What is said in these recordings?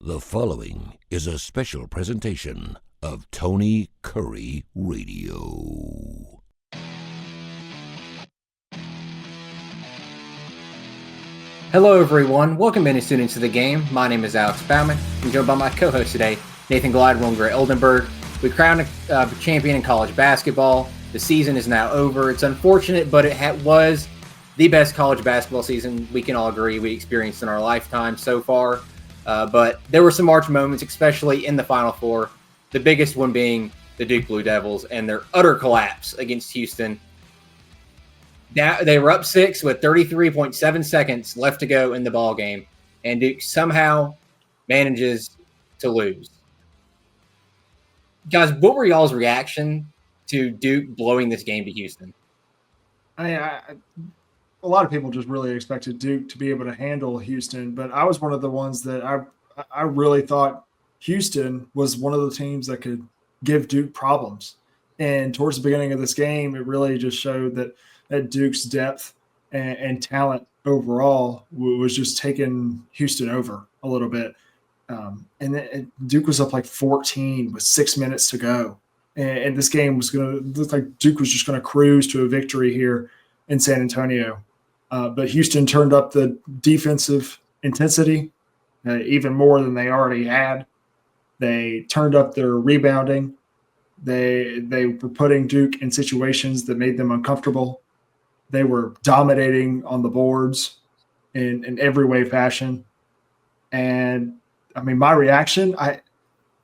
The following is a special presentation of Tony Curry Radio. Hello, everyone. Welcome in, students to the game. My name is Alex Baumann. I'm joined by my co-host today, Nathan Glidewell. We're at Oldenburg. We crowned a champion in college basketball. The season is now over. It's unfortunate, but it was the best college basketball season we can all agree we experienced in our lifetime so far. But there were some March moments, especially in the Final Four, the biggest one being the Duke Blue Devils and their utter collapse against Houston. Now, they were up 6 with 33.7 seconds left to go in the ball game, and Duke somehow manages to lose. Guys, what were y'all's reaction to Duke blowing this game to Houston? A lot of people just really expected Duke to be able to handle Houston, but I was one of the ones that I really thought Houston was one of the teams that could give Duke problems. And towards the beginning of this game, it really just showed that Duke's depth and talent overall was just taking Houston over a little bit. And Duke was up like 14 with 6 minutes to go. And this game was going to look like Duke was just going to cruise to a victory here in San Antonio. But Houston turned up the defensive intensity even more than they already had. They turned up their rebounding. They were putting Duke in situations that made them uncomfortable. They were dominating on the boards in every way, fashion. And, I mean, my reaction,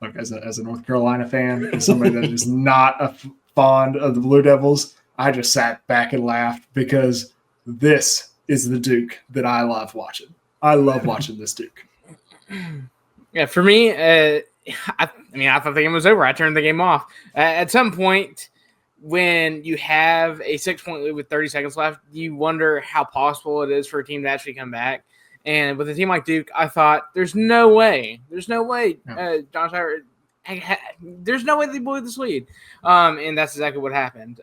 look, as a North Carolina fan, as somebody that is not fond of the Blue Devils, I just sat back and laughed because this is the Duke that I love watching. I love watching this Duke. Yeah, for me, I thought the game was over. I turned the game off. At some point, when you have a 6-point lead with 30 seconds left, you wonder how possible it is for a team to actually come back. And with a team like Duke, I thought, there's no way, John Shire, there's no way they blew this lead. And that's exactly what happened.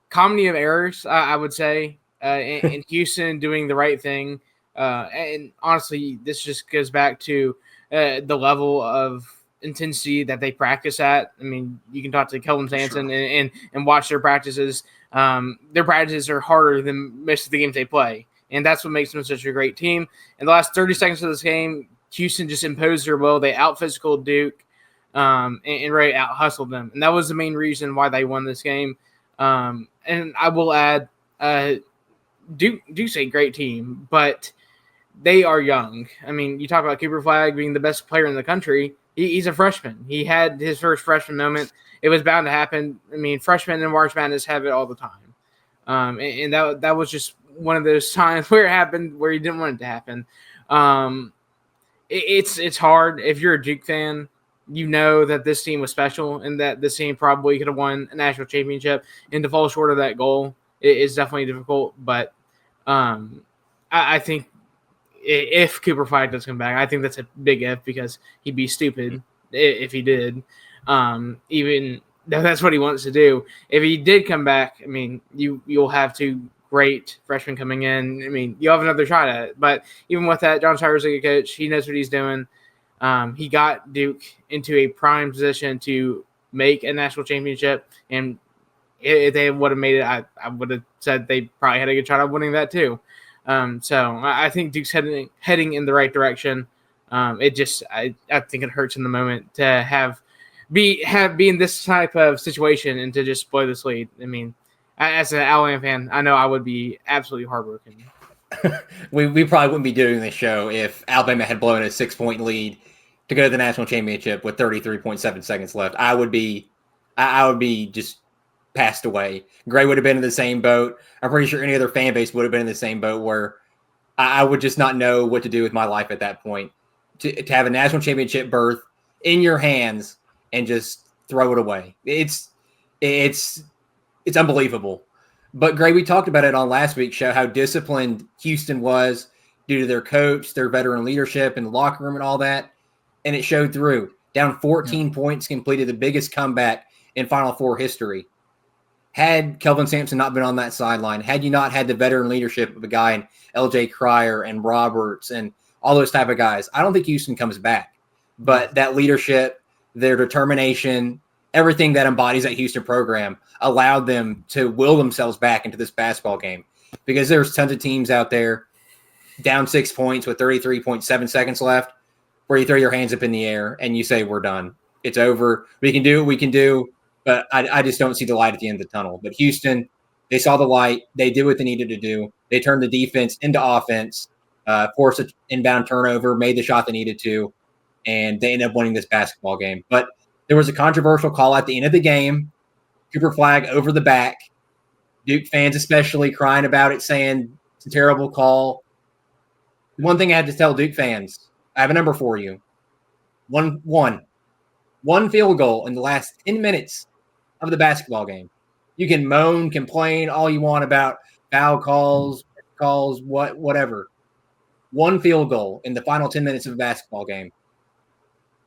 Comedy of errors, I would say, in Houston doing the right thing. And honestly, this just goes back to the level of intensity that they practice at. I mean, you can talk to Kelvin Sampson and watch their practices. Their practices are harder than most of the games they play. And that's what makes them such a great team. In the last 30 seconds of this game, Houston just imposed their will. They out-physical Duke and really out-hustled them. And that was the main reason why they won this game. And I will add, Duke's a great team, but they are young. I mean, you talk about Cooper Flagg being the best player in the country. He's a freshman. He had his first freshman moment. It was bound to happen. I mean, freshmen in March Madness have it all the time. And that was just one of those times where it happened where you didn't want it to happen. It's hard. If you're a Duke fan, you know that this team was special and that this team probably could have won a national championship. And to fall short of that goal is definitely difficult. But I think if Cooper Flagg does come back, I think that's a big if because he'd be stupid if he did. Even though that's what he wants to do. If he did come back, I mean, you'll have two great freshmen coming in. I mean, you'll have another shot at it. But even with that, John Shire's a good coach. He knows what he's doing. He got Duke into a prime position to make a national championship. And if they would have made it, I would have said they probably had a good shot at winning that too. So I think Duke's heading in the right direction. I think it hurts in the moment to be in this type of situation and to just blow this lead. I mean, as an Alabama fan, I know I would be absolutely heartbroken. we probably wouldn't be doing this show if Alabama had blown a 6-point lead to go to the national championship with 33.7 seconds left. I would be just passed away. Gray would have been in the same boat. I'm pretty sure any other fan base would have been in the same boat where I would just not know what to do with my life at that point. To have a national championship berth in your hands and just throw it away. It's unbelievable. But Gray, we talked about it on last week's show, how disciplined Houston was due to their coach, their veteran leadership and the locker room and all that. And it showed through. Down 14 points, completed the biggest comeback in Final Four history. Had Kelvin Sampson not been on that sideline, had you not had the veteran leadership of a guy in LJ Cryer and Roberts and all those type of guys. I don't think Houston comes back, but that leadership, their determination, everything that embodies that Houston program allowed them to will themselves back into this basketball game, because there's tons of teams out there down 6 points with 33.7 seconds left where you throw your hands up in the air and you say, we're done. It's over. We can do what we can do, but I just don't see the light at the end of the tunnel. But Houston, they saw the light. They did what they needed to do. They turned the defense into offense, forced an inbound turnover, made the shot they needed to, and they ended up winning this basketball game. But there was a controversial call at the end of the game, Cooper flag over the back. Duke fans especially crying about it, saying it's a terrible call. One thing I had to tell Duke fans, I have a number for you. One field goal in the last 10 minutes of the basketball game. You can moan, complain all you want about foul calls, whatever. One field goal in the final 10 minutes of a basketball game.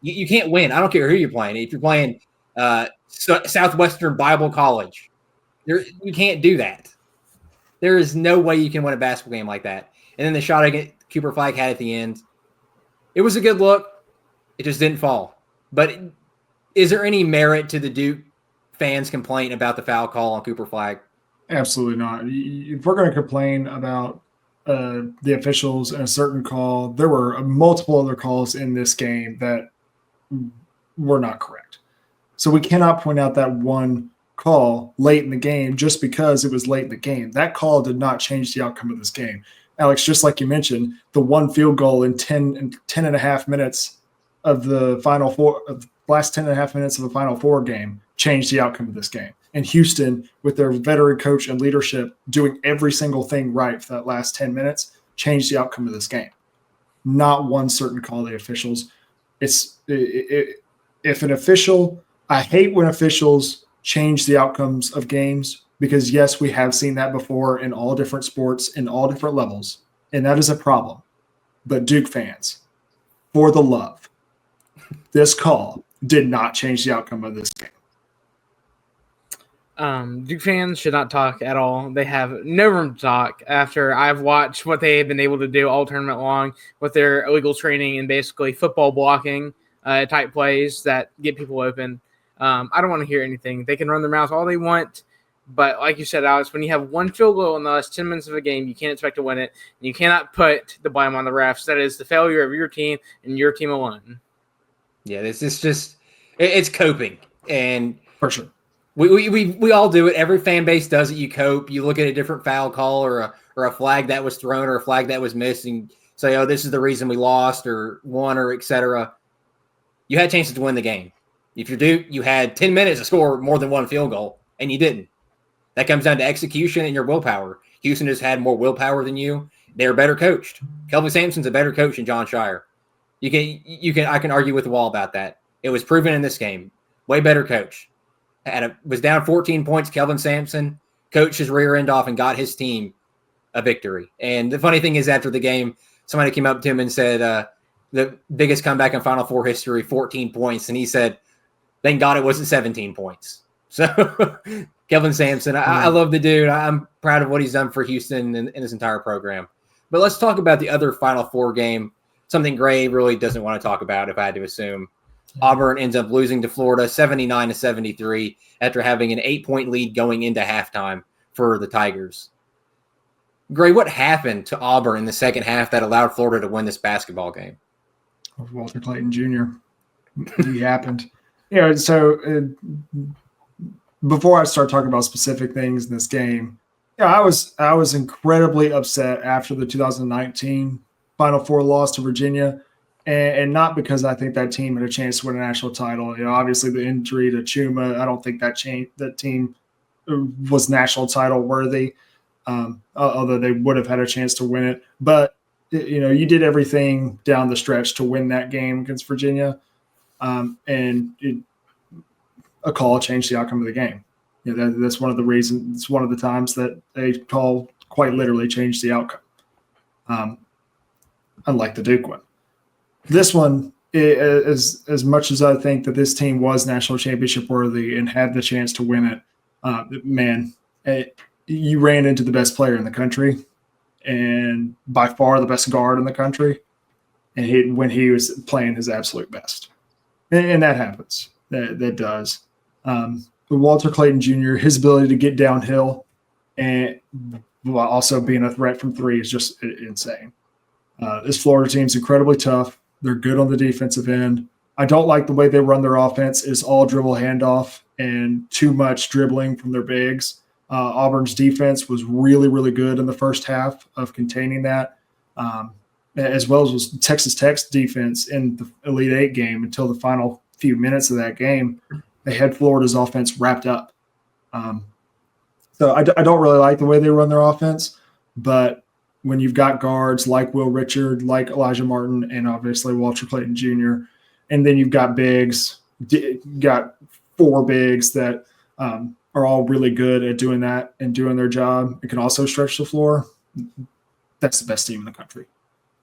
You can't win. I don't care who you're playing. If you're playing Southwestern Bible College, you can't do that. There is no way you can win a basketball game like that. And then the shot Cooper Flag had at the end, it was a good look. It just didn't fall. But is there any merit to the Duke fans' complaint about the foul call on Cooper Flag? Absolutely not. If we're going to complain about the officials in a certain call, there were multiple other calls in this game that were not correct. So we cannot point out that one call late in the game just because it was late in the game. That call did not change the outcome of this game. Alex, just like you mentioned, the one field goal in 10 and a half minutes of the last 10 and a half minutes of the Final Four game changed the outcome of this game. And Houston, with their veteran coach and leadership doing every single thing right for that last 10 minutes, changed the outcome of this game. Not one certain call of the officials. If an official – I hate when officials change the outcomes of games because, yes, we have seen that before in all different sports, in all different levels, and that is a problem. But Duke fans, for the love, this call did not change the outcome of this game. Duke fans should not talk at all. They have no room to talk after I've watched what they have been able to do all tournament long with their illegal training and basically football blocking type plays that get people open. I don't want to hear anything. They can run their mouths all they want, but like you said, Alex, when you have one field goal in the last 10 minutes of a game, you can't expect to win it. And you cannot put the blame on the refs. That is the failure of your team and your team alone. Yeah, this is just it's coping, and For sure. We all do it. Every fan base does it. You cope. You look at a different foul call or a flag that was thrown or a flag that was missed and say, oh, this is the reason we lost or won or et cetera. You had chances to win the game. If you're Duke, you had 10 minutes to score more than one field goal, and you didn't. That comes down to execution and your willpower. Houston has had more willpower than you. They're better coached. Kelvin Sampson's a better coach than John Shire. I can argue with the wall about that. It was proven in this game. Way better coach. Was down 14 points. Kelvin Sampson coached his rear end off and got his team a victory. And the funny thing is, after the game, somebody came up to him and said, the biggest comeback in Final Four history, 14 points. And he said, thank God it wasn't 17 points. So Kelvin Sampson, I love the dude. I'm proud of what he's done for Houston and his entire program. But let's talk about the other Final Four game, something Gray really doesn't want to talk about, if I had to assume. Auburn ends up losing to Florida 79-73 after having an 8-point lead going into halftime for the Tigers. Gray, what happened to Auburn in the second half that allowed Florida to win this basketball game? Walter Clayton Jr. He happened. So before I start talking about specific things in this game, I was incredibly upset after the 2019 Final Four loss to Virginia. And not because I think that team had a chance to win a national title. Obviously the injury to Chuma, I don't think that team was national title worthy, although they would have had a chance to win it. But, you did everything down the stretch to win that game against Virginia, and a call changed the outcome of the game. That's one of the reasons. It's one of the times that a call quite literally changed the outcome, unlike the Duke one. This one, as much as I think that this team was national championship worthy and had the chance to win it, you ran into the best player in the country and by far the best guard in the country. and when he was playing his absolute best. And that happens. That does. But Walter Clayton Jr., his ability to get downhill and while also being a threat from three is just insane. This Florida team's incredibly tough. They're good on the defensive end. I don't like the way they run their offense. It's all dribble handoff and too much dribbling from their bigs. Auburn's defense was really, really good in the first half of containing that, as well as was Texas Tech's defense in the Elite Eight game until the final few minutes of that game. They had Florida's offense wrapped up. So I don't really like the way they run their offense, but when you've got guards like Will Richard, like Elijah Martin, and obviously Walter Clayton Jr., and then you've got bigs, got 4 bigs that are all really good at doing that and doing their job. It can also stretch the floor. That's the best team in the country.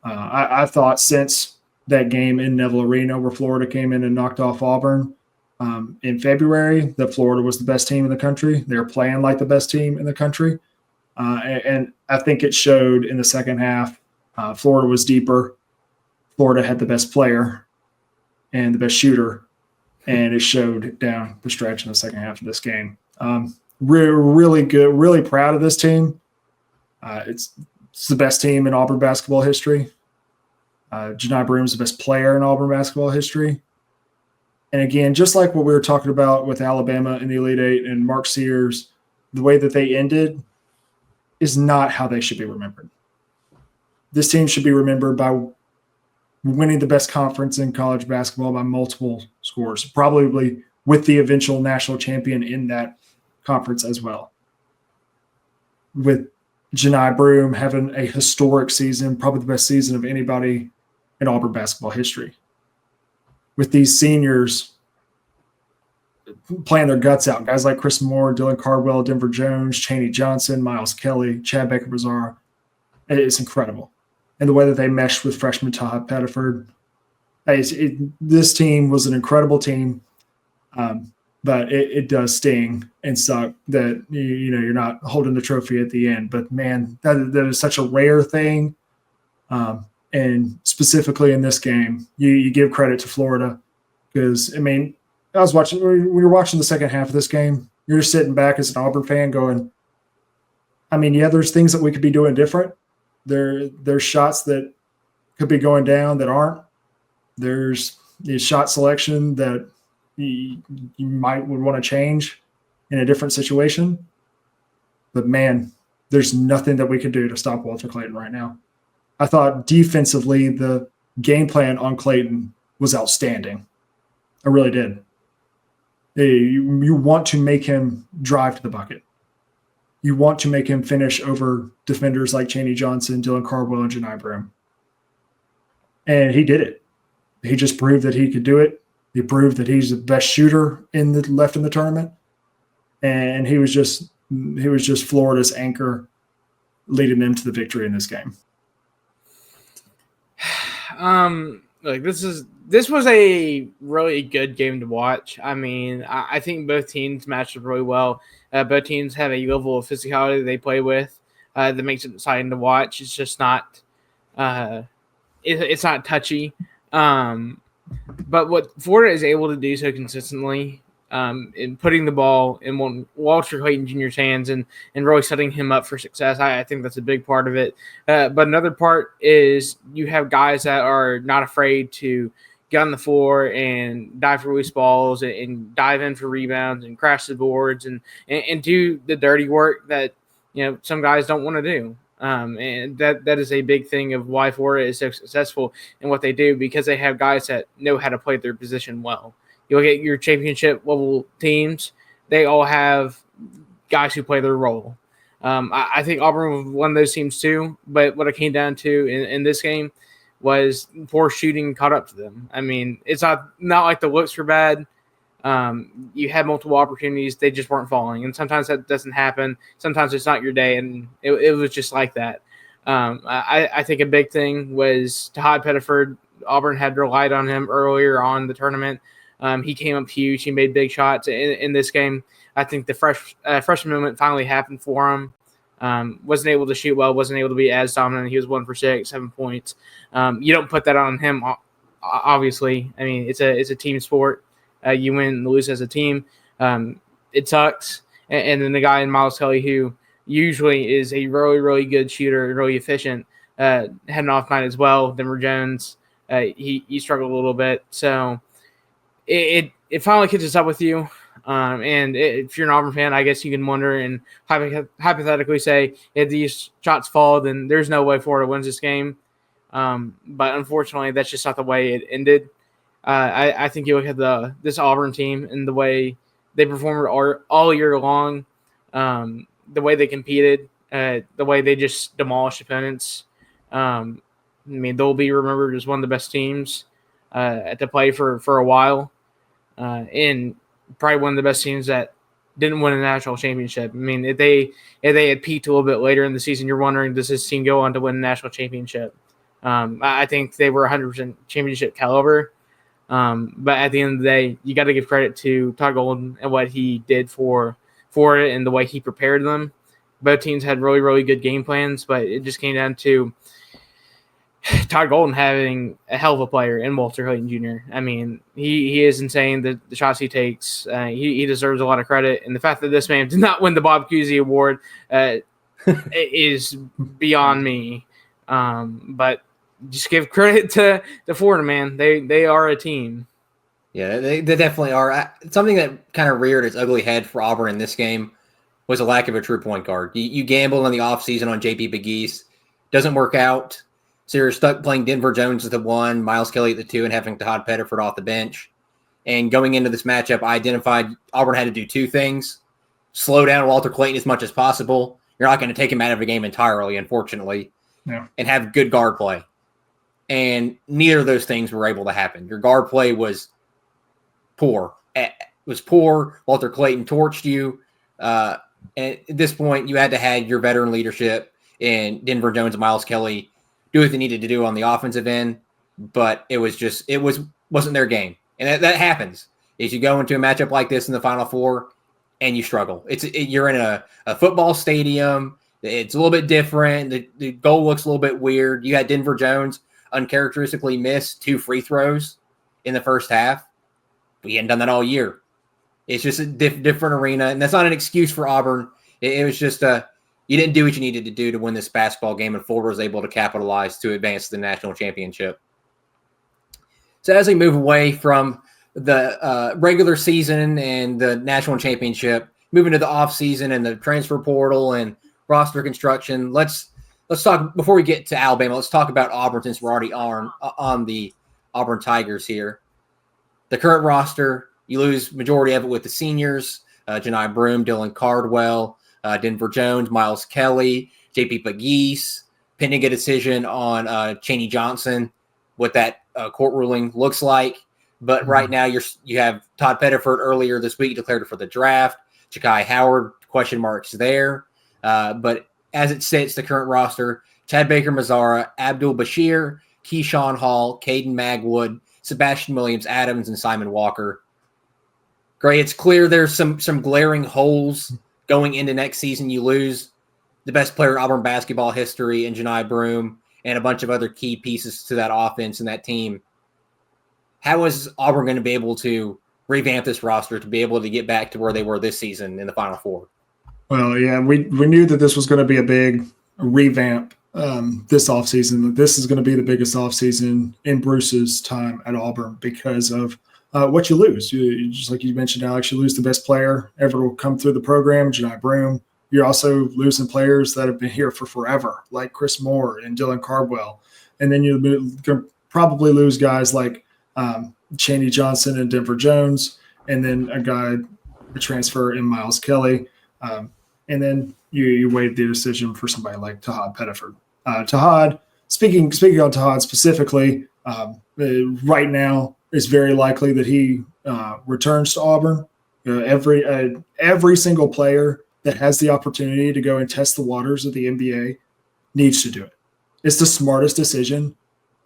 I thought since that game in Neville Arena where Florida came in and knocked off Auburn in February, that Florida was the best team in the country. They're playing like the best team in the country. And I think it showed in the second half. Florida was deeper. Florida had the best player and the best shooter, and it showed down the stretch in the second half of this game. Really good, really proud of this team. It's the best team in Auburn basketball history. Janai Broom's the best player in Auburn basketball history. And again, just like what we were talking about with Alabama in the Elite Eight and Mark Sears, the way that they ended is not how they should be remembered. This team should be remembered by winning the best conference in college basketball by multiple scores, probably with the eventual national champion in that conference as well. With Janai Broom having a historic season, probably the best season of anybody in Auburn basketball history. With these seniors playing their guts out, guys like Chris Moore, Dylan Cardwell, Denver Jones, Chaney Johnson, Miles Kelly, Chad Baker-Bazar, it's incredible. And the way that they meshed with freshman Todd Pettiford. This team was an incredible team, but it does sting and suck that you're not holding the trophy at the end. But, man, that is such a rare thing. And specifically in this game, you give credit to Florida because, I mean, when you're watching the second half of this game, you're just sitting back as an Auburn fan going, I mean, yeah, there's things that we could be doing different. There's shots that could be going down that aren't. There's the shot selection that you would want to change in a different situation. But, man, there's nothing that we can do to stop Walter Clayton right now. I thought defensively the game plan on Clayton was outstanding. I really did. You want to make him drive to the bucket. You want to make him finish over defenders like Chaney Johnson, Dylan Cardwell, and Janai Broom. And he did it. He just proved that he could do it. He proved that he's the best shooter left in the tournament. And he was just Florida's anchor leading them to the victory in this game. This was a really good game to watch. I mean, I think both teams matched up really well. Both teams have a level of physicality they play with that makes it exciting to watch. It's just not it's not touchy. But what Florida is able to do so consistently in putting the ball in Walter Clayton Jr.'s hands and really setting him up for success, I think that's a big part of it. But another part is you have guys that are not afraid to get on the floor and dive for loose balls and dive in for rebounds and crash the boards and do the dirty work that some guys don't want to do. And that is a big thing of why Florida is so successful in what they do, because they have guys that know how to play their position well. You look at your championship level teams, they all have guys who play their role. I think Auburn was one of those teams too, but what it came down to in this game was poor shooting caught up to them. I mean, it's not like the looks were bad. You had multiple opportunities, they just weren't falling. And sometimes that doesn't happen. Sometimes it's not your day, and it was just like that. I think a big thing was Todd Pettiford. Auburn had relied on him earlier on the tournament. He came up huge. He made big shots in this game. I think the freshman moment finally happened for him. Wasn't able to shoot well, wasn't able to be as dominant. He was 1 for 6, 7 points. You don't put that on him, obviously. I mean, it's a team sport. You win and lose as a team. It sucks. And then the guy in Miles Kelly, who usually is a really, really good shooter, really efficient, had an off night as well. Denver Jones, he struggled a little bit. So it finally catches up with you. And if you're an Auburn fan, I guess you can wonder and hypothetically say, if these shots fall, then there's no way Florida wins this game. But unfortunately, that's just not the way it ended. I think you look at this Auburn team and the way they performed all year long, the way they competed, the way they just demolished opponents. I mean, they'll be remembered as one of the best teams to play for a while, and probably one of the best teams that didn't win a national championship. I mean, if they had peaked a little bit later in the season, you're wondering, does this team go on to win a national championship? I think they were 100% championship caliber. But at the end of the day, you got to give credit to Todd Golden and what he did for it and the way he prepared them. Both teams had really, really good game plans, but it just came down to Todd Golden having a hell of a player in Walter Clayton Jr. I mean, he is insane. The shots he takes, he deserves a lot of credit. And the fact that this man did not win the Bob Cousy Award is beyond me. But just give credit to Florida, man. They are a team. Yeah, they definitely are. Something that kind of reared its ugly head for Auburn in this game was a lack of a true point guard. You gambled in the offseason on J.P. Pegues. Doesn't work out. So you're stuck playing Denver Jones at the 1, Miles Kelly at the 2, and having Todd Pettiford off the bench. And going into this matchup, I identified Auburn had to do 2 things. Slow down Walter Clayton as much as possible. You're not going to take him out of a game entirely, unfortunately. Yeah. And have good guard play. And neither of those things were able to happen. Your guard play was poor. Walter Clayton torched you. And at this point, you had to have your veteran leadership in Denver Jones and Miles Kelly do what they needed to do on the offensive end. But it wasn't their game. And that happens. Is you go into a matchup like this in the Final Four and you struggle. You're in a football stadium. It's a little bit different. The goal looks a little bit weird. You had Denver Jones uncharacteristically missed 2 free throws in the first half. We hadn't done that all year. It's just a different arena, and that's not an excuse for Auburn. It was just you didn't do what you needed to do to win this basketball game, and Florida was able to capitalize to advance to the national championship. So as we move away from the regular season and the national championship, moving to the offseason and the transfer portal and roster construction, let's talk, before we get to Alabama, let's talk about Auburn since we're already on the Auburn Tigers here. The current roster, you lose majority of it with the seniors, Janai Broome, Dylan Cardwell, Denver Jones, Miles Kelly, J.P. Pegues, pending a decision on Chaney Johnson, what that court ruling looks like. But right now you have Todd Pettiford earlier this week declared for the draft. Ja'Kai Howard, question marks there. But as it sits, the current roster, Chad Baker-Mazara, Abdul Bashir, Keyshawn Hall, Caden Magwood, Sebastian Williams-Adams, and Simon Walker. Great. It's clear there's some glaring holes going into next season. You lose the best player in Auburn basketball history in Janai Broome and a bunch of other key pieces to that offense and that team. How is Auburn going to be able to revamp this roster to be able to get back to where they were this season in the Final Four? Well, yeah, we knew that this was going to be a big revamp this offseason, that this is going to be the biggest offseason in Bruce's time at Auburn because of what you lose. You just like you mentioned, Alex, you lose the best player ever to come through the program, Janai Broome. You're also losing players that have been here for forever, like Chris Moore and Dylan Cardwell. And then you probably lose guys like Chaney Johnson and Denver Jones, and then a transfer in Miles Kelly. And then you waive the decision for somebody like Todd Pettiford. Speaking on Todd specifically, right now it's very likely that he returns to Auburn. Every single player that has the opportunity to go and test the waters of the NBA needs to do it. It's the smartest decision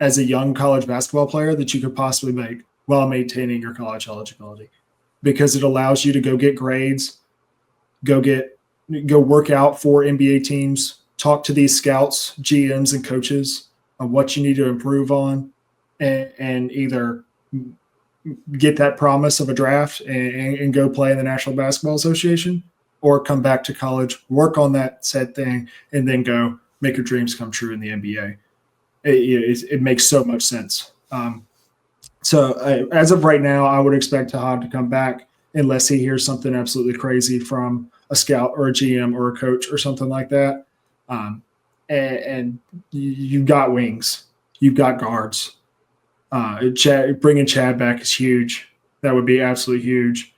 as a young college basketball player that you could possibly make while maintaining your college eligibility, because it allows you to go get grades, go get go work out for NBA teams, talk to these scouts, GMs, and coaches on what you need to improve on, and either get that promise of a draft and go play in the National Basketball Association, or come back to college, work on that said thing, and then go make your dreams come true in the NBA. It makes so much sense. So as of right now, I would expect Tahad to come back unless he hears something absolutely crazy from a scout or a GM or a coach or something like that. And you've got wings. You've got guards. Bringing Chad back is huge. That would be absolutely huge.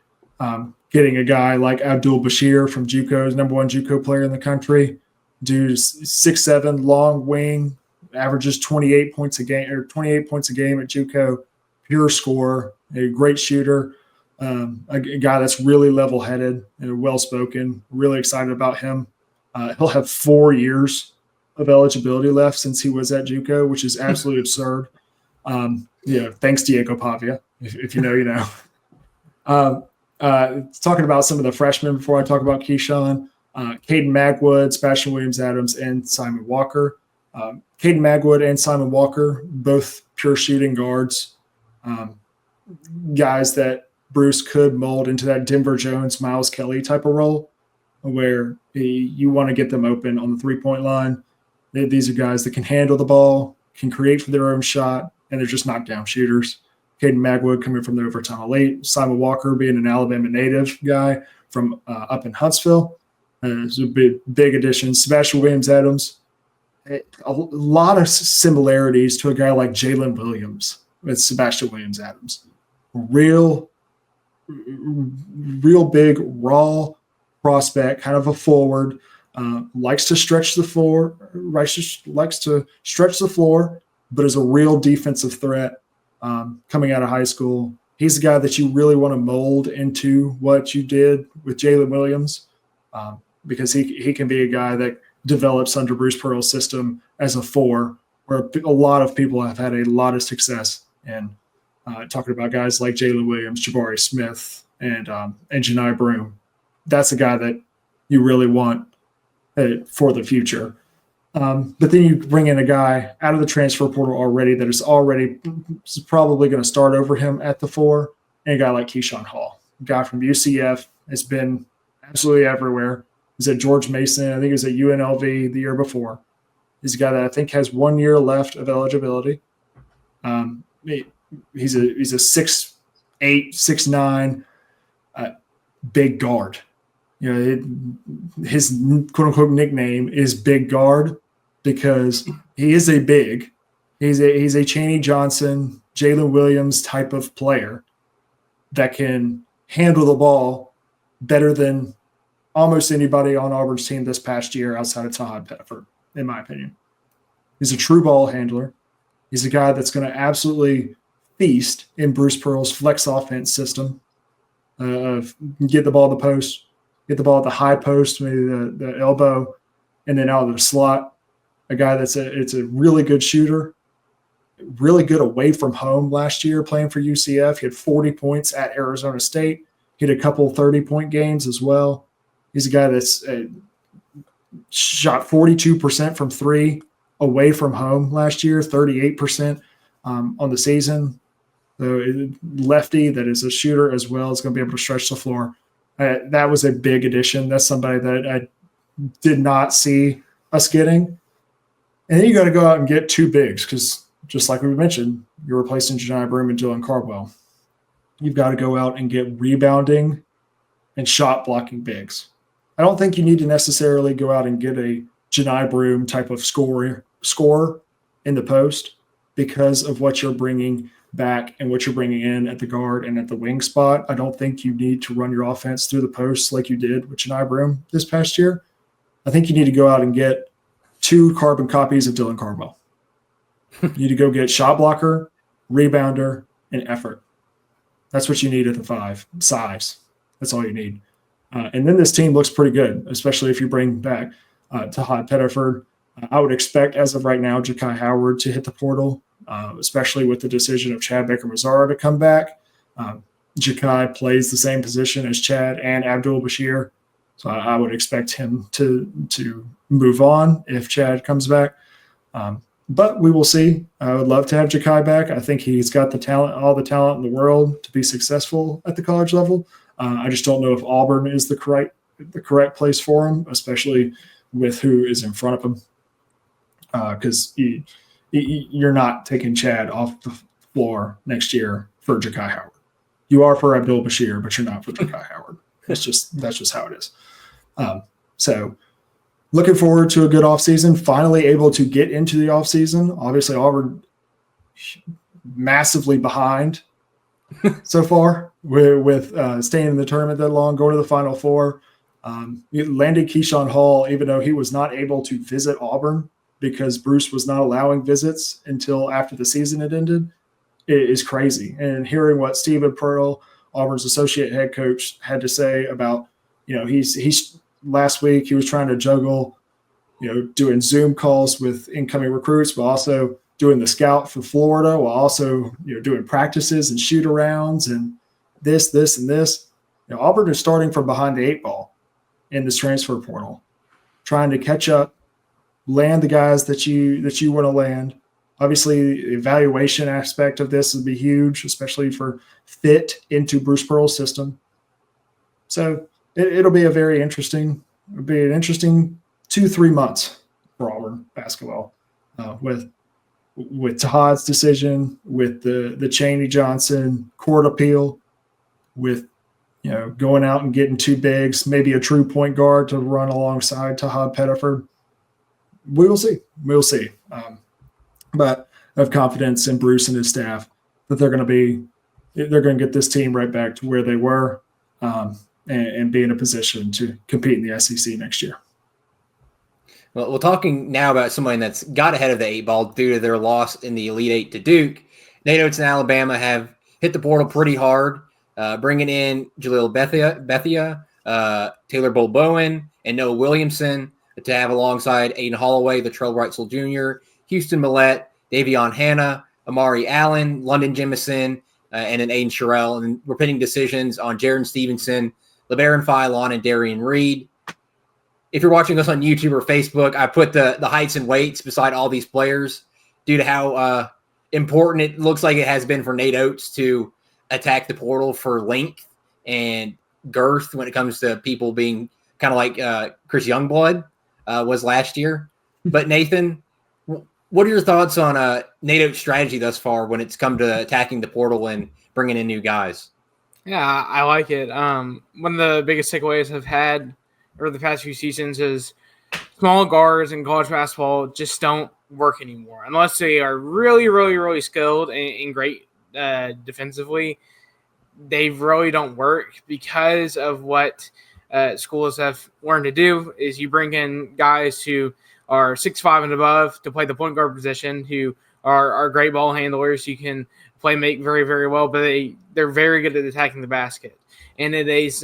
Getting a guy like Abdul Bashir from JUCO, number one JUCO player in the country, dude's 6'7", long wing, averages 28 points a game at JUCO, pure scorer, a great shooter, a guy that's really level-headed and well-spoken. Really excited about him. He'll have 4 years of eligibility left since he was at JUCO, which is absolutely absurd. Thanks Diego Pavia. If you know, you know. Talking about some of the freshmen before I talk about Keyshawn, Caden Magwood, Sebastian Williams-Adams, and Simon Walker. Caden Magwood and Simon Walker, both pure shooting guards, guys that Bruce could mold into that Denver Jones, Miles Kelly type of role, where you want to get them open on the three-point line. These are guys that can handle the ball, can create for their own shot, and they're just knockdown shooters. Caden Magwood coming from the overtime elite. Simon Walker being an Alabama native guy from up in Huntsville. It's a big addition. Sebastian Williams-Adams, a lot of similarities to a guy like Jalen Williams with Sebastian Williams-Adams. Real big, raw prospect, kind of a forward, likes to stretch the floor, but is a real defensive threat. Coming out of high school, he's a guy that you really want to mold into what you did with Jalen Williams, because he can be a guy that develops under Bruce Pearl's system as a four, where a lot of people have had a lot of success. And talking about guys like Jalen Williams, Jabari Smith, and Janai Broome, that's a guy that you really want for the future. But then you bring in a guy out of the transfer portal already that is probably going to start over him at the four, and a guy like Keyshawn Hall, a guy from UCF, has been absolutely everywhere. He's at George Mason. I think he was at UNLV the year before. He's a guy that I think has 1 year left of eligibility. He's a 6'8", 6'9", big guard. You know, his quote unquote nickname is Big Guard because he is a big. He's a Chaney Johnson, Jalen Williams type of player that can handle the ball better than almost anybody on Auburn's team this past year outside of Tahad Pettiford, in my opinion. He's a true ball handler. He's a guy that's going to absolutely feast in Bruce Pearl's flex offense system of get the ball in the post, get the ball at the high post, maybe the elbow, and then out of the slot. A guy it's a really good shooter, really good away from home last year playing for UCF. He had 40 points at Arizona State. He had a couple 30-point games as well. He's a guy that's shot 42% from three away from home last year, 38% on the season. So lefty that is a shooter as well is going to be able to stretch the floor. That was a big addition. That's somebody that I did not see us getting. And then you got to go out and get two bigs because just like we mentioned, you're replacing Janai Broome and Dylan Cardwell. You've got to go out and get rebounding and shot blocking bigs. I don't think you need to necessarily go out and get a Janai Broome type of scorer in the post because of what you're bringing back and what you're bringing in at the guard and at the wing spot. I don't think you need to run your offense through the posts like you did with Janai Broome this past year. I think you need to go out and get two carbon copies of Dylan Cardwell. You need to go get shot blocker, rebounder, and effort. That's what you need at the five. Size. That's all you need. And then this team looks pretty good, especially if you bring back Tahad Pettiford. I would expect, as of right now, Ja'Kai Howard to hit the portal, especially with the decision of Chad Baker-Mazara to come back. Ja'Kai plays the same position as Chad and Abdul Bashir. So I would expect him to move on if Chad comes back. But we will see. I would love to have Ja'Kai back. I think he's got the talent, all the talent in the world to be successful at the college level. I just don't know if Auburn is the correct place for him, especially with who is in front of him. Because you're not taking Chad off the floor next year for Ja'Kai Howard. You are for Abdul Bashir, but you're not for Ja'Kai Howard. That's just how it is. So looking forward to a good offseason, finally able to get into the offseason. Obviously, Auburn massively behind so far with staying in the tournament that long, going to the Final Four. Landed Keyshawn Hall, even though he was not able to visit Auburn because Bruce was not allowing visits until after the season had ended, it is crazy. And hearing what Stephen Pearl, Auburn's associate head coach, had to say about, he's last week he was trying to juggle, doing Zoom calls with incoming recruits, but also doing the scout for Florida, while also, doing practices and shoot arounds and this, and this. Auburn is starting from behind the 8 ball in this transfer portal, trying to catch up, land the guys that you want to land. Obviously, the evaluation aspect of this would be huge, especially for fit into Bruce Pearl's system. So it'll be an interesting 2-3 months for Auburn basketball, with Tahad's decision, with the Chaney Johnson court appeal, with going out and getting 2 bigs, maybe a true point guard to run alongside Tahad Pettiford. We will see. We'll see. But I have confidence in Bruce and his staff that they're going to get this team right back to where they were, and be in a position to compete in the SEC next year. Well, we're talking now about somebody that's got ahead of the 8 ball due to their loss in the Elite 8 to Duke. Nate Oates and Alabama have hit the portal pretty hard, bringing in Jaleel Bethia, Taylor Bowen, and Noah Williamson to have alongside Aiden Holloway, the Latrell Wrightsell Jr., Houston Millette, Davion Hanna, Amari Allen, London Jemison, and then Aiden Sherrill. And we're pinning decisions on Jaron Stevenson, LeBaron Philon, and Darian Reed. If you're watching us on YouTube or Facebook, I put the heights and weights beside all these players due to how important it looks like it has been for Nate Oates to attack the portal for length and girth when it comes to people being kind of like Chris Youngblood was last year. But Nathan, what are your thoughts on Nate Oates' strategy thus far when it's come to attacking the portal and bringing in new guys? Yeah, I like it. One of the biggest takeaways I've had over the past few seasons is small guards in college basketball just don't work anymore unless they are really, really, really skilled and great defensively. They really don't work because of what schools have learned to do is you bring in guys who are 6'5" and above to play the point guard position, who are great ball handlers. You can make very, very well, but they're very good at attacking the basket. And it is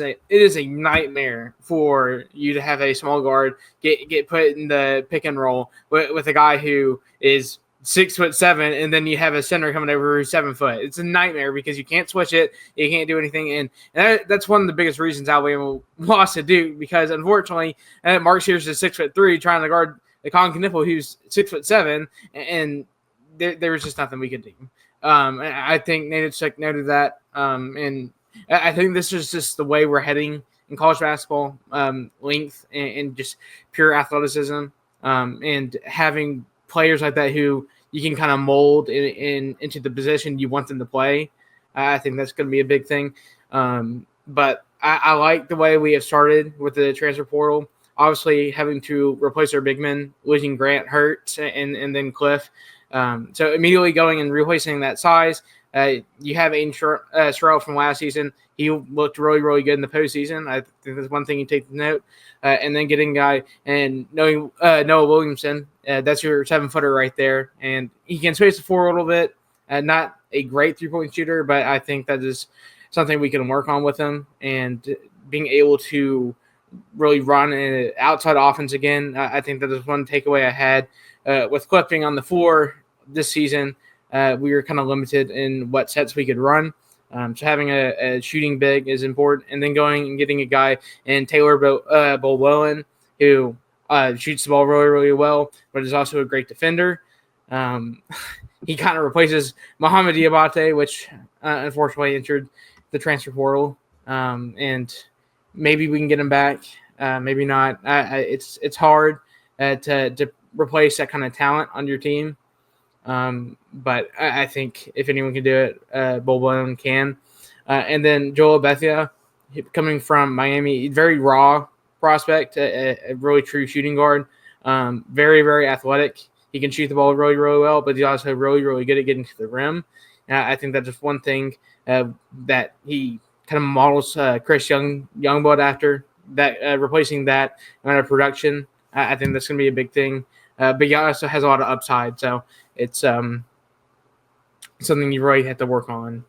a nightmare for you to have a small guard get put in the pick and roll with a guy who is 6'7", and then you have a center coming over who's 7 foot. It's a nightmare because you can't switch it, you can't do anything, and that's one of the biggest reasons Alabama lost to Duke, because unfortunately, Mark Sears is 6'3", trying to guard the Colin Kniffel, who's 6'7", and there was just nothing we could do. I think Nate Oates noted that, and I think this is just the way we're heading in college basketball, length and just pure athleticism, and having players like that who you can kind of mold into the position you want them to play. I think that's going to be a big thing. But I like the way we have started with the transfer portal. Obviously, having to replace our big men, losing Grant hurts, and then Cliff. So immediately going and replacing that size. You have Aiden Sherrill from last season. He looked really, really good in the postseason. I think that's one thing you take note. And then getting a guy and knowing Noah Williamson, that's your 7-footer right there. And he can space the floor a little bit. Not a great three-point shooter, but I think that is something we can work on with him. And being able to really run an outside offense again, I think that is one takeaway I had. With Cliff being on the floor this season, we were kind of limited in what sets we could run. So having a shooting big is important, and then going and getting a guy in Taylor Baumann who shoots the ball really, really well, but is also a great defender. He kind of replaces Mohamed Diabate, which unfortunately entered the transfer portal, and maybe we can get him back. Maybe not. It's hard to replace that kind of talent on your team. But I think if anyone can do it, Baumann can. And then Joel Bethia, coming from Miami, very raw prospect, a really true shooting guard. Very, very athletic. He can shoot the ball really, really well, but he's also really, really good at getting to the rim. I think that's just one thing that he kind of models Chris Youngblood after, that replacing that amount of production. I think that's going to be a big thing. But he also has a lot of upside, so it's something you really have to work on.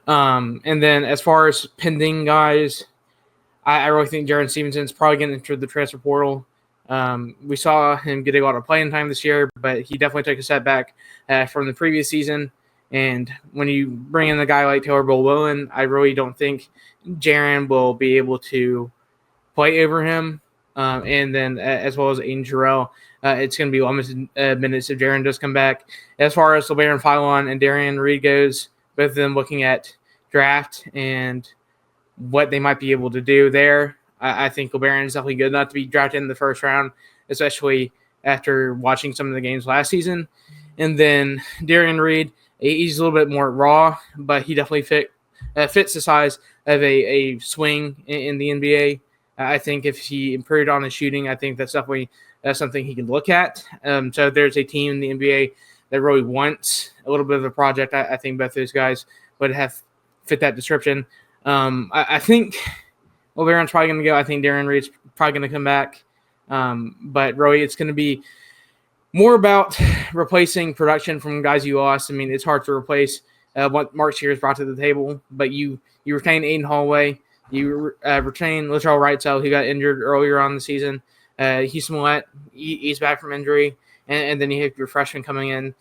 And then as far as pending guys, I really think Jaron Stevenson's probably going to enter the transfer portal. We saw him get a lot of playing time this year, but he definitely took a setback from the previous season. And when you bring in a guy like Taylor Baumann, I really don't think Jaron will be able to play over him. And then as well as Aiden Jarrell, it's going to be limited minutes if Jaron does come back. As far as LeBaron Philon and Darian Reed goes, both of them looking at draft and what they might be able to do there. I think LeBaron is definitely good enough to be drafted in the first round, especially after watching some of the games last season. And then Darian Reed, he's a little bit more raw, but he definitely fits the size of a swing in the NBA. I think if he improved on his shooting, I think that's definitely something he can look at. So there's a team in the NBA that really wants a little bit of a project. I think both those guys would have fit that description. I think LeBaron's probably going to go. I think Darian Reed's probably going to come back. But really, it's going to be more about replacing production from guys you lost. I mean, it's hard to replace what Mark Shears brought to the table, but you retain Aiden Holloway. You retain Latrell Wrightsell, who got injured earlier on the season. He's he's back from injury, and then you have your freshman coming in.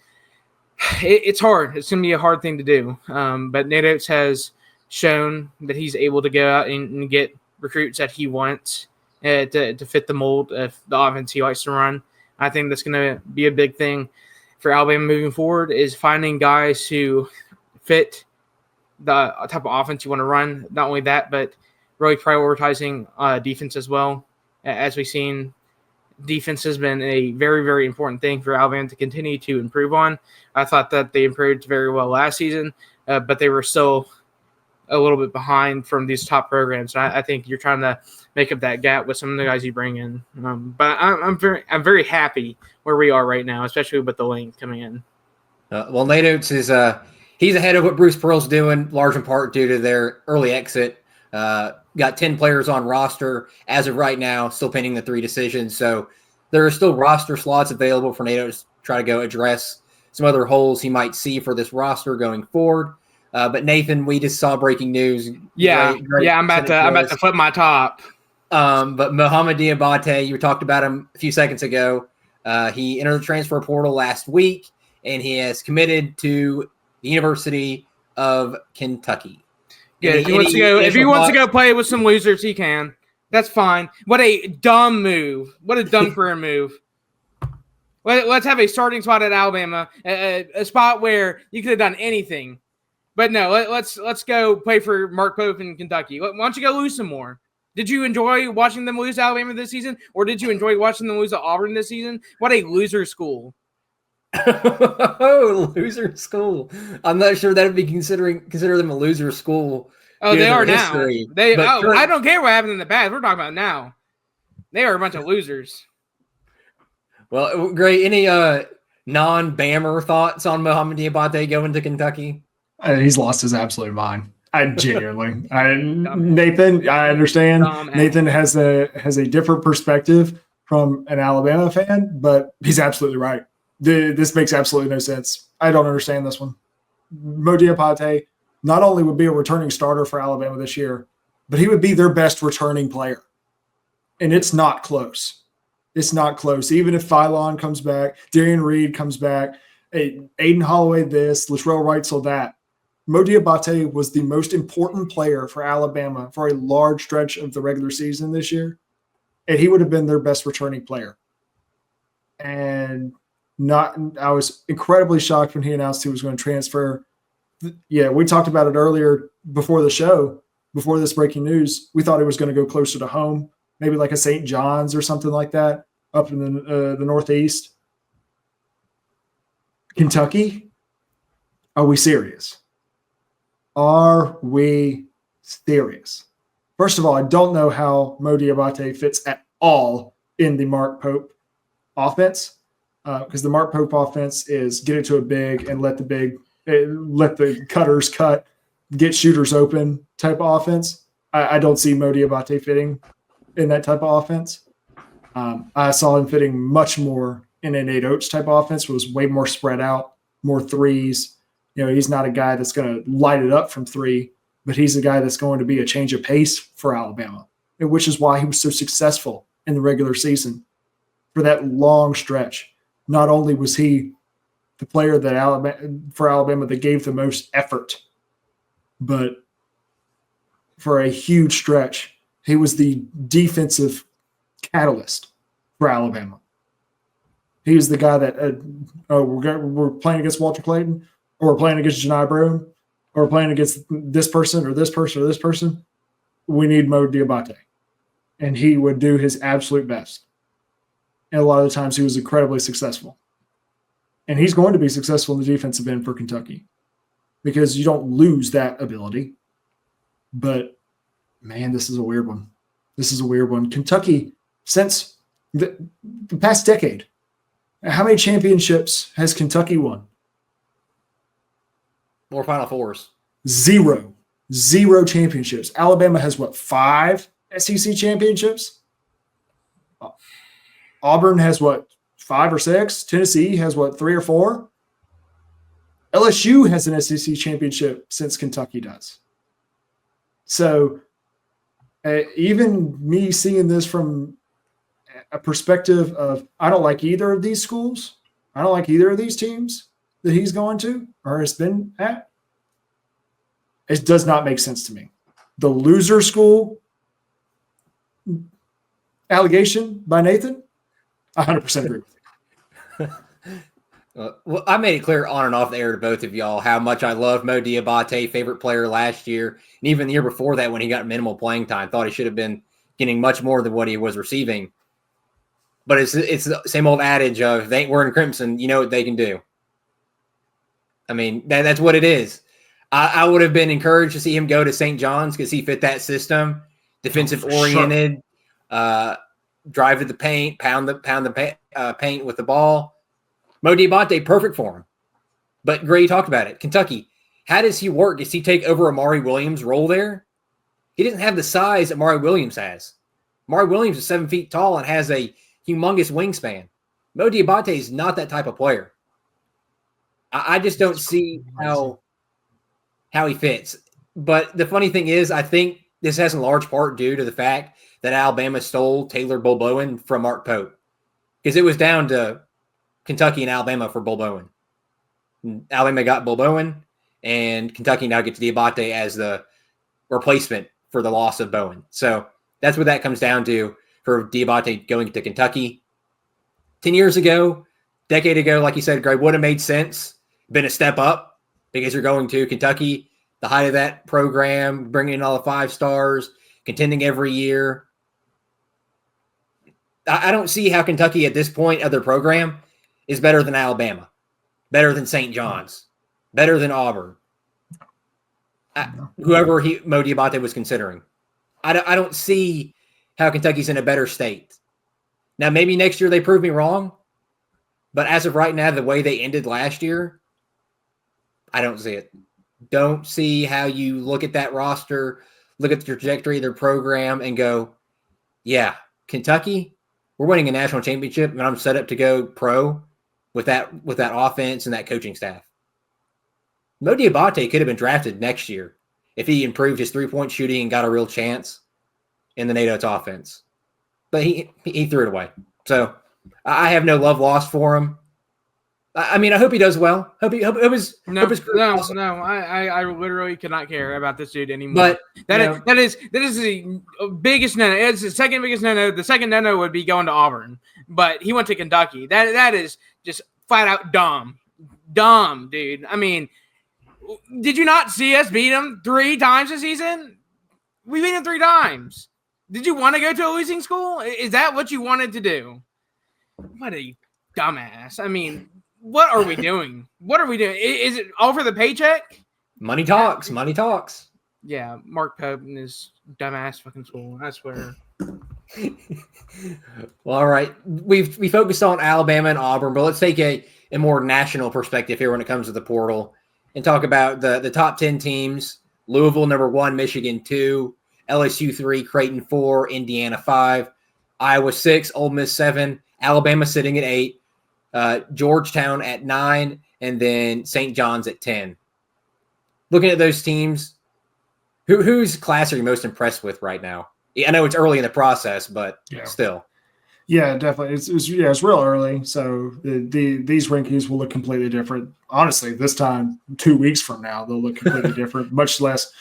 It's hard. It's going to be a hard thing to do. But Nate Oates has shown that he's able to go out and get recruits that he wants to fit the mold of the offense he likes to run. I think that's going to be a big thing for Alabama moving forward, is finding guys who fit the type of offense you want to run. Not only that, but really prioritizing defense as well. As we've seen, defense has been a very, very important thing for Alabama to continue to improve on. I thought that they improved very well last season, but they were still a little bit behind from these top programs. And I think you're trying to make up that gap with some of the guys you bring in. But I'm very happy where we are right now, especially with the length coming in. Well, Nate Oates is he's ahead of what Bruce Pearl's doing, large in part due to their early exit. Got 10 players on roster as of right now, still pending the 3 decisions. So there are still roster slots available for Nate Oates to try to go address some other holes he might see for this roster going forward. But Nathan, we just saw breaking news. Great I'm about to flip my top. But Mohamed Diabate, you talked about him a few seconds ago. He entered the transfer portal last week, and he has committed to the University of Kentucky. Yeah, if he wants to go play with some losers, he can. That's fine. What a dumb move. What a dumb career move. Let's have a starting spot at Alabama, a spot where you could have done anything. But no, let's go play for Mark Pope in Kentucky. Why don't you go lose some more? Did you enjoy watching them lose to Alabama this season, or did you enjoy watching them lose to Auburn this season? What a loser school. Oh, loser school. I'm not sure that would be consider them a loser school. Oh, they are now. I don't care what happened in the past. We're talking about now. They are a bunch of losers. Well, great. Any non-Bammer thoughts on Mohamed Diabate going to Kentucky? He's lost his absolute mind. I genuinely, Nathan, I understand. Nathan has a different perspective from an Alabama fan, but he's absolutely right. This makes absolutely no sense. I don't understand this one. Mo Diabate not only would be a returning starter for Alabama this year, but he would be their best returning player. And it's not close. It's not close. Even if Philon comes back, Darian Reed comes back, Aiden Holloway this, Latrell Wrightsell that, Mo Diabate was the most important player for Alabama for a large stretch of the regular season this year, and he would have been their best returning player. And I was incredibly shocked when he announced he was going to transfer. Yeah, we talked about it earlier before the show, before this breaking news. We thought he was going to go closer to home, maybe like a St. John's or something like that up in the Northeast. Kentucky? Are we serious? Are we serious? First of all, I don't know how Mo Diabate fits at all in the Mark Pope offense, because the Mark Pope offense is get it to a big and let the cutters cut, get shooters open type of offense. I don't see Mo Diabate fitting in that type of offense. I saw him fitting much more in a Nate Oates type of offense, was way more spread out, more threes. He's not a guy that's going to light it up from three, but he's a guy that's going to be a change of pace for Alabama, which is why he was so successful in the regular season for that long stretch. Not only was he the player for Alabama that gave the most effort, but for a huge stretch, he was the defensive catalyst for Alabama. He was the guy that we're playing against Walter Clayton, or we're playing against Janai Broome, or we're playing against this person or this person or this person. We need Mo Diabate. And he would do his absolute best. And a lot of the times he was incredibly successful. And he's going to be successful in the defensive end for Kentucky because you don't lose that ability. But, man, this is a weird one. Kentucky, since the past decade, how many championships has Kentucky won? More Final Fours. Zero championships. Alabama has, 5 SEC championships? Auburn has, 5 or 6? Tennessee has, 3 or 4? LSU has an SEC championship since Kentucky does. So even me seeing this from a perspective of I don't like either of these schools, I don't like either of these teams that he's going to or has been at, it does not make sense to me. The loser school allegation by Nathan, 100% agree with you. Well, I made it clear on and off the air to both of y'all how much I love Mo Diabate, favorite player last year, and even the year before that when he got minimal playing time. Thought he should have been getting much more than what he was receiving. But it's the same old adage of if they ain't wearing crimson, you know what they can do. I mean, that's what it is. I would have been encouraged to see him go to St. John's because he fit that system, defensive-oriented, drive to the paint, pound the paint with the ball. Mo Diabate, perfect for him. But Gray talked about it. Kentucky, how does he work? Does he take over Amari Williams' role there? He doesn't have the size Amari Williams has. Amari Williams is 7 feet tall and has a humongous wingspan. Mo Diabate is not that type of player. I just don't see how he fits. But the funny thing is, I think this has in large part due to the fact that Alabama stole Taylor Bull-Bowen from Mark Pope. Because it was down to Kentucky and Alabama for Bull-Bowen. Alabama got Bull-Bowen, and Kentucky now gets Diabate as the replacement for the loss of Bowen. So that's what that comes down to for Diabate going to Kentucky. 10 years ago, decade ago, like you said, Greg, would have made sense, been a step up because you're going to Kentucky, the height of that program, bringing in all the 5 stars, contending every year. I don't see how Kentucky at this point of their program is better than Alabama, better than St. John's, better than Auburn, whoever Mo Diabate was considering. I don't see how Kentucky's in a better state. Now, maybe next year they prove me wrong, but as of right now, the way they ended last year, I don't see it. Don't see how you look at that roster, look at the trajectory of their program, and go, yeah, Kentucky, we're winning a national championship, and I'm set up to go pro with that offense and that coaching staff. Mo Diabate could have been drafted next year if he improved his three-point shooting and got a real chance in the Nate Oates offense. But he threw it away. So I have no love lost for him. I mean, I hope he does well. Hope his No, awesome. no. I literally could not care about this dude anymore. But that is the biggest no. It's the second biggest no. The second no would be going to Auburn, but he went to Kentucky. That is just flat out dumb, dude. I mean, did you not see us beat him 3 times this season? We beat him 3 times. Did you want to go to a losing school? Is that what you wanted to do? What a dumbass. I mean, what are we doing? Is it all for the paycheck? Money talks. Yeah, Mark Pope and his dumbass fucking school. I swear. Well, all right. We focused on Alabama and Auburn, but let's take a more national perspective here when it comes to the portal and talk about the top 10 teams. Louisville, number 1, Michigan 2, LSU 3, Creighton 4, Indiana 5, Iowa 6, Ole Miss 7, Alabama sitting at 8, Georgetown at 9, and then St. John's at 10. Looking at those teams, whose class are you most impressed with right now? I know it's early in the process, but still. Yeah, definitely. It's real early, so these rankings will look completely different. Honestly, this time 2 weeks from now they'll look completely different. Much less,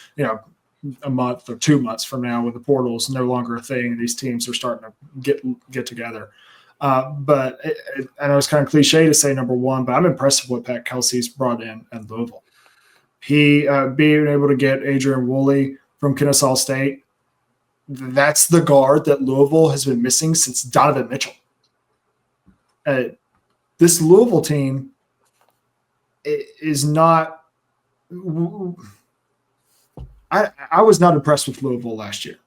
a month or 2 months from now when the portal is no longer a thing and these teams are starting to get together. But I know it's kind of cliche to say number 1, but I'm impressed with what Pat Kelsey's brought in at Louisville. He being able to get Adrian Woolley from Kennesaw State. That's the guard that Louisville has been missing since Donovan Mitchell. This Louisville team is not I was not impressed with Louisville last year.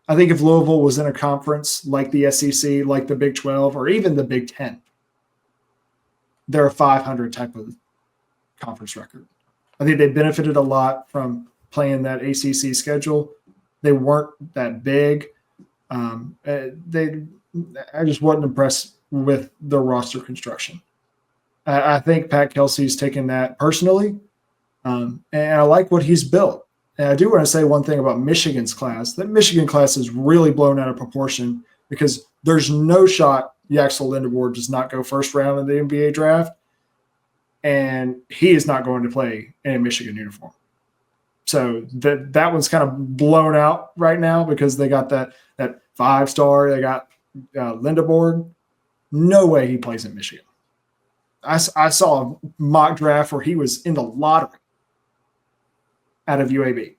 I think if Louisville was in a conference like the SEC, like the Big 12, or even the Big 10, they're a 500 type of conference record. I think they benefited a lot from playing that ACC schedule. They weren't that big. I just wasn't impressed with the roster construction. I think Pat Kelsey's taken that personally, and I like what he's built. And I do want to say one thing about Michigan's class. That Michigan class is really blown out of proportion because there's no shot Yaxel Lindeborg does not go first round in the NBA draft, and he is not going to play in a Michigan uniform. So that one's kind of blown out right now because they got that 5-star. They got Lindeborg. No way he plays in Michigan. I saw a mock draft where he was in the lottery out of UAB.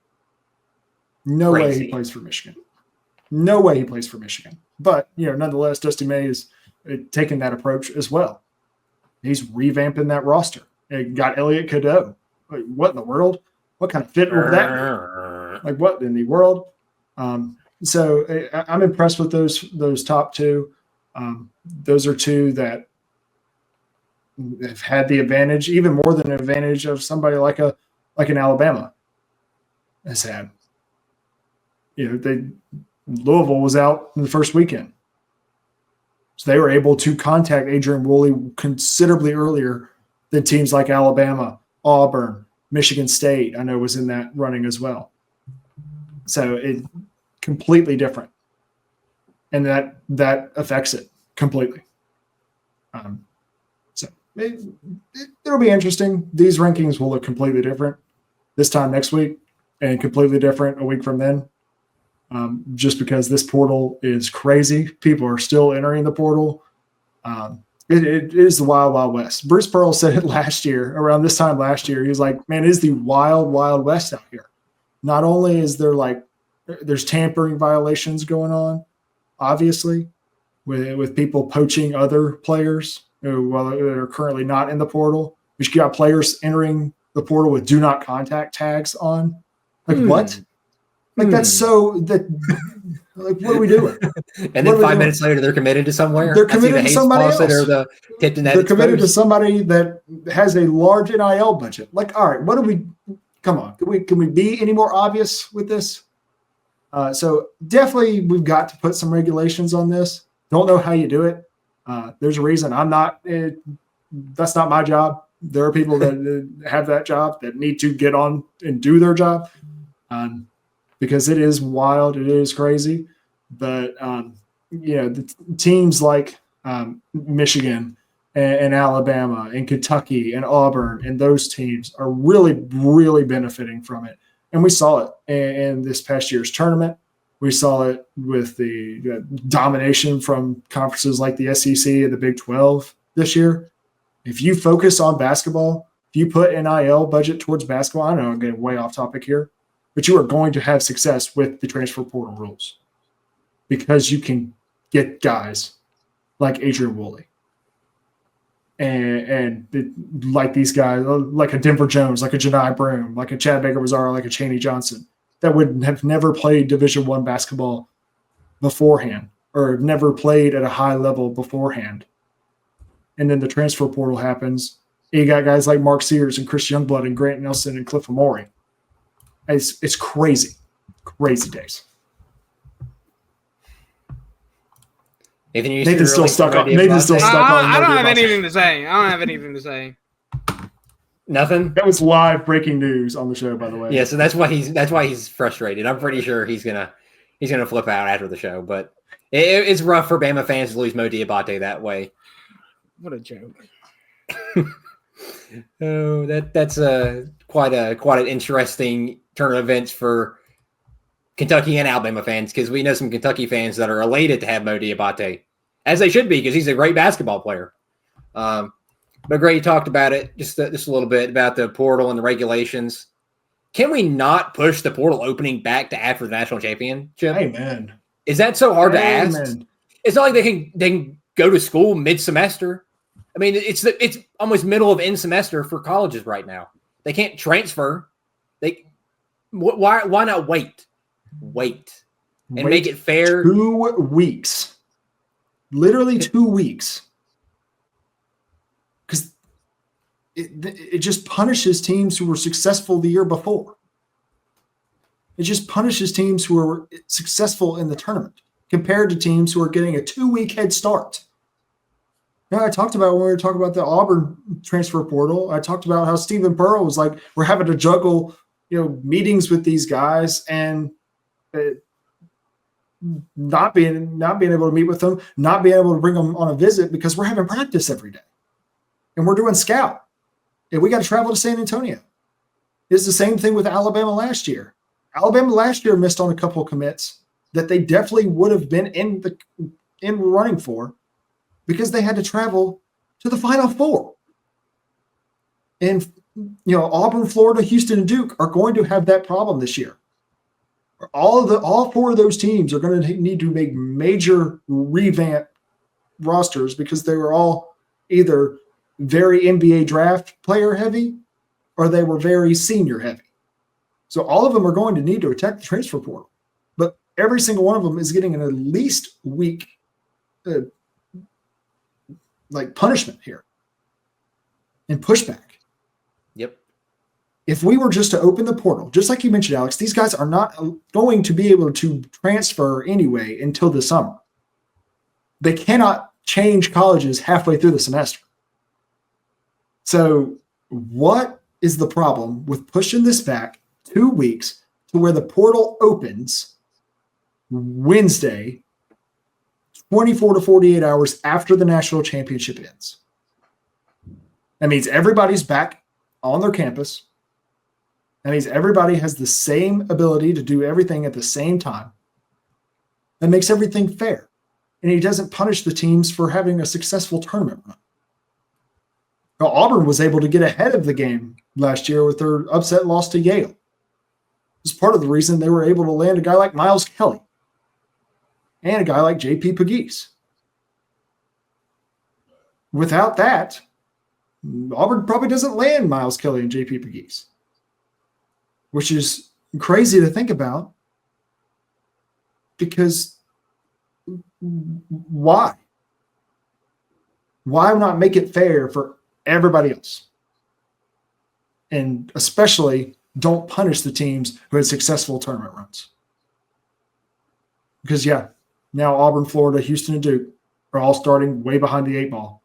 No way he plays for Michigan. No way he plays for Michigan. But, nonetheless, Dusty May is taking that approach as well. He's revamping that roster. He got Elliot Cadeau. What in the world? What kind of fit would that be? Like, what in the world? So I'm impressed with those top 2. Those are 2 that have had the advantage, even more than an advantage of somebody like an Alabama has had. Louisville was out in the first weekend. So they were able to contact Adrian Woolley considerably earlier than teams like Alabama, Auburn, Michigan State, I know, was in that running as well. So it completely different. And that affects it completely. So it'll be interesting. These rankings will look completely different this time next week and completely different a week from then. Just because this portal is crazy. People are still entering the portal. It is the wild, wild west. Bruce Pearl said it last year, around this time last year. He was like, man, it is the wild, wild west out here. Not only is there's tampering violations going on, obviously, with people poaching other players who are currently not in the portal. But you got players entering the portal with do not contact tags on. What? That's so that. What are we doing? And then 5 minutes later, they're committed to somewhere. They're committed to somebody else. They're committed to somebody that has a large NIL budget. All right, what do we? Come on, can we be any more obvious with this? So definitely, we've got to put some regulations on this. Don't know how you do it. There's a reason I'm not. That's not my job. There are people that have that job that need to get on and do their job. Because it is wild, it is crazy, but the teams like Michigan and Alabama and Kentucky and Auburn and those teams are really, really benefiting from it. And we saw it in this past year's tournament. We saw it with the domination from conferences like the SEC and the Big 12 this year. If you focus on basketball, if you put NIL budget towards basketball, I know I'm getting way off topic here, but you are going to have success with the transfer portal rules because you can get guys like Adrian Woolley and like these guys, like a Denver Jones, like a Janai Broome, like a Chad Baker-Mazara, like a Chaney Johnson, that would have never played Division I basketball beforehand or never played at a high level beforehand. And then the transfer portal happens. You got guys like Mark Sears and Chris Youngblood and Grant Nelson and Cliff Amore. It's crazy. Crazy days. Nathan's still stuck on. Nathan's still stuck on. I don't have anything to say. I don't have anything to say. Nothing. That was live breaking news on the show, by the way. Yeah, so that's why he's frustrated. I'm pretty sure he's gonna flip out after the show. But it's rough for Bama fans to lose Mo Diabate that way. What a joke. Oh, that's quite an interesting turn of events for Kentucky and Alabama fans, because we know some Kentucky fans that are elated to have Mo Diabate, as they should be, because he's a great basketball player. But Gray talked about it just a little bit about the portal and the regulations. Can we not push the portal opening back to after the national championship? Amen. Is that so hard to ask? It's not like they can go to school mid-semester. I mean, it's almost middle of end semester for colleges right now. They can't transfer. Why not wait and make it fair? 2 weeks, literally 2 weeks, because it just punishes teams who were successful the year before. It just punishes teams who were successful in the tournament compared to teams who are getting a 2-week head start. Yeah, I talked about when we were talking about the Auburn transfer portal. I talked about how Stephen Pearl was like, we're having to juggle, meetings with these guys and not being able to meet with them, not being able to bring them on a visit because we're having practice every day, and we're doing scout, and we got to travel to San Antonio. It's the same thing with Alabama last year. Alabama last year missed on a couple of commits that they definitely would have been in running for, because they had to travel to the Final Four. And, Auburn, Florida, Houston, and Duke are going to have that problem this year. All 4 of those teams are going to need to make major revamp rosters because they were all either very NBA draft player heavy or they were very senior heavy. So all of them are going to need to attack the transfer portal. But every single one of them is getting an at least week punishment here and pushback. Yep. If we were just to open the portal, just like you mentioned, Alex, these guys are not going to be able to transfer anyway until the summer. They cannot change colleges halfway through the semester. So what is the problem with pushing this back 2 weeks to where the portal opens Wednesday, 24 to 48 hours after the national championship ends? That means everybody's back on their campus. That means everybody has the same ability to do everything at the same time. That makes everything fair. And he doesn't punish the teams for having a successful tournament run. Now, Auburn was able to get ahead of the game last year with their upset loss to Yale. It's part of the reason they were able to land a guy like Miles Kelly and a guy like J.P. Pegues. Without that, Auburn probably doesn't land Miles Kelly and J.P. Pegues, which is crazy to think about, because why? Why not make it fair for everybody else? And especially don't punish the teams who had successful tournament runs. Because, now Auburn, Florida, Houston, and Duke are all starting way behind the 8 ball.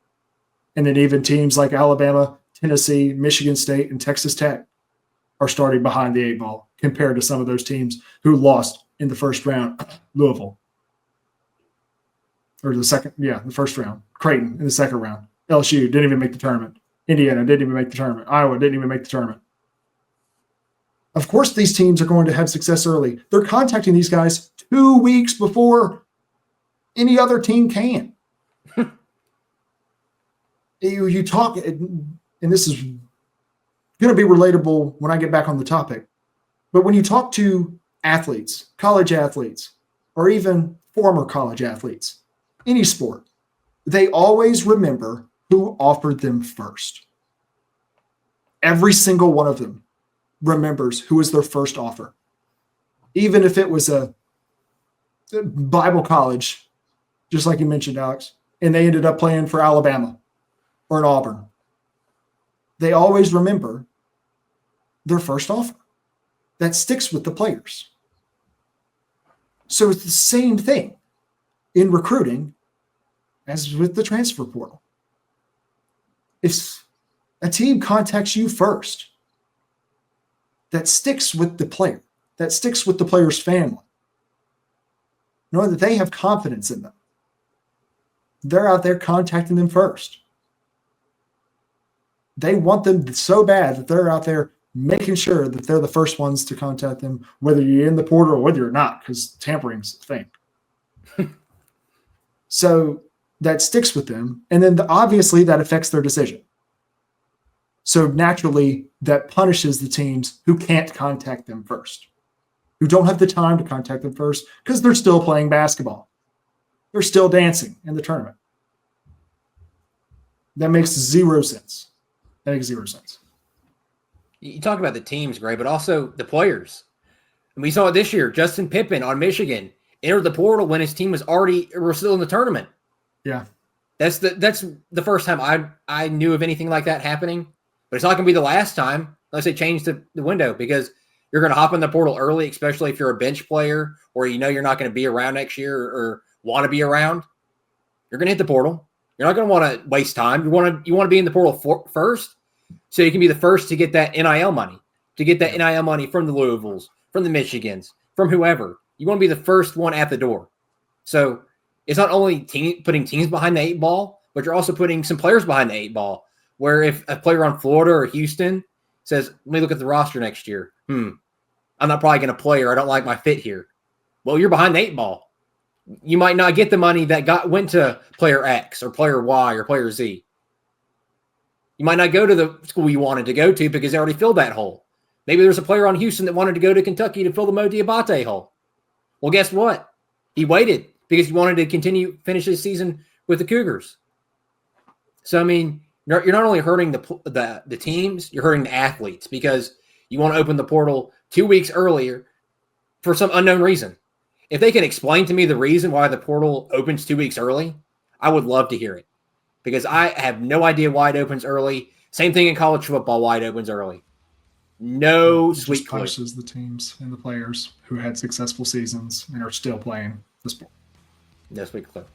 And then even teams like Alabama, Tennessee, Michigan State, and Texas Tech are starting behind the 8 ball compared to some of those teams who lost in the first round. Louisville. Or the first round. Creighton in the second round. LSU didn't even make the tournament. Indiana didn't even make the tournament. Iowa didn't even make the tournament. Of course, these teams are going to have success early. They're contacting these guys 2 weeks before any other team can. You talk, and this is going to be relatable when I get back on the topic, but when you talk to athletes, college athletes, or even former college athletes, any sport, they always remember who offered them first. Every single one of them remembers who was their first offer. Even if it was a Bible college, just like you mentioned, Alex, and they ended up playing for Alabama or an Auburn. They always remember their first offer. That sticks with the players. So it's the same thing in recruiting as with the transfer portal. If a team contacts you first, that sticks with the player, that sticks with the player's family, knowing that they have confidence in them. They're out there contacting them first. They want them so bad that they're out there making sure that they're the first ones to contact them, whether you're in the portal or whether you're not, because tampering's a thing. So that sticks with them. And then obviously that affects their decision. So naturally that punishes the teams who can't contact them first, who don't have the time to contact them first because they're still playing basketball. They're still dancing in the tournament. That makes zero sense. That makes zero sense. You talk about the teams, Gray, but also the players. And we saw it this year. Justin Pippen on Michigan entered the portal when his team was still in the tournament. Yeah. That's the first time I knew of anything like that happening. But it's not going to be the last time unless they change the window, because you're going to hop in the portal early, especially if you're a bench player or you know you're not going to be around next year or want to be around. You're going to hit the portal. You're not going to want to waste time. You want to be in the portal first, so you can be the first to get that NIL money, from the Louisvilles, from the Michigans, from whoever. You want to be the first one at the door. So it's not only putting teams behind the 8 ball, but you're also putting some players behind the 8 ball, where if a player on Florida or Houston says, let me look at the roster next year. I'm not probably going to play, or I don't like my fit here. Well, you're behind the 8 ball. You might not get the money that went to player X or player Y or player Z. You might not go to the school you wanted to go to because they already filled that hole. Maybe there's a player on Houston that wanted to go to Kentucky to fill the Mo Diabate hole. Well, guess what? He waited because he wanted to finish his season with the Cougars. So, I mean, you're not only hurting the teams, you're hurting the athletes, because you want to open the portal 2 weeks earlier for some unknown reason. If they can explain to me the reason why the portal opens 2 weeks early, I would love to hear it, because I have no idea why it opens early. Same thing in college football, why it opens early. No sweet just punishes the teams and the players who had successful seasons and are still playing the sport. No sweet clue.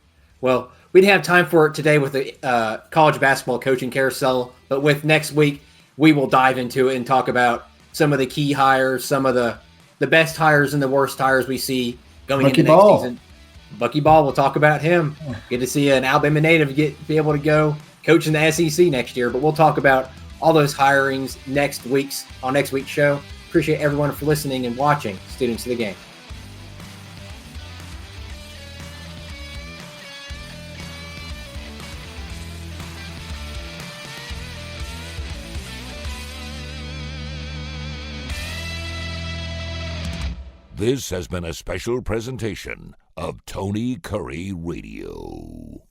Well, we didn't have time for it today with the college basketball coaching carousel, but with next week, we will dive into it and talk about some of the key hires, some of the best hires and the worst hires we see going into next season. Bucky Ball, we'll talk about him. Good to see an Alabama native be able to go coach in the SEC next year, but we'll talk about all those hirings on next week's show. Appreciate everyone for listening and watching Students of the Game. This has been a special presentation of Tony Curry Radio.